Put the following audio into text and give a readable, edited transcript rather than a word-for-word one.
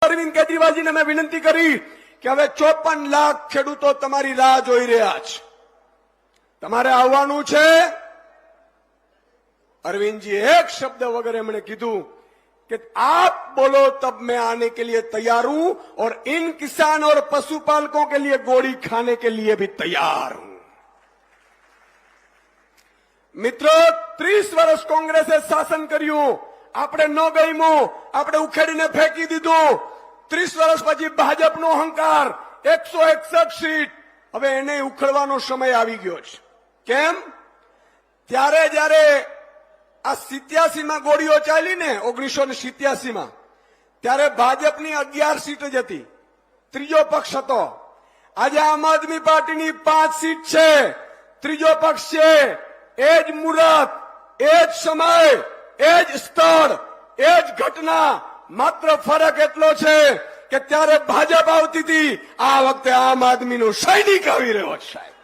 અરવિંદ કેજરીવાલજીને મેં વિનંતી કરી કે હવે 54 લાખ ખેડૂતો તમારી રાહ જોઈ રહ્યા છે, તમારે આવવાનું છે. अरविंद जी एक शब्द वगैरह एमने कीधु कि आप बोलो तब मैं आने के लिए तैयार हूं और इन किसान और पशुपालकों के लिए गोली खाने के लिए भी तैयार हूं. मित्रों, 30 વર્ષ કોંગ્રેસે શાસન કર્યું, આપણે ન ગમ્યું, આપણે ઉખેડીને ફેંકી દીધું. 30 વર્ષ પછી ભાજપનો અહંકાર, 161 સીટ, હવે એને ઉખેડવાનો સમય આવી ગયો છે. કેમ? ત્યારે જ્યારે આ 87માં ગોળીઓ ચાલી ને 1987માં, ત્યારે ભાજપની 11 સીટ જ હતી, ત્રીજો પક્ષ હતો. આજે આમ આદમી પાર્ટીની 5 સીટ છે, ત્રીજો પક્ષ છે. એ જ મુહૂર્ત, એ જ સમય, એ જ સ્થળ, એ જ ઘટના. માત્ર ફરક એટલો છે કે ત્યારે ભાજપ આવતી હતી, આ વખતે આમ આદમીનો સૈનિક આવી રહ્યો છે સાહેબ.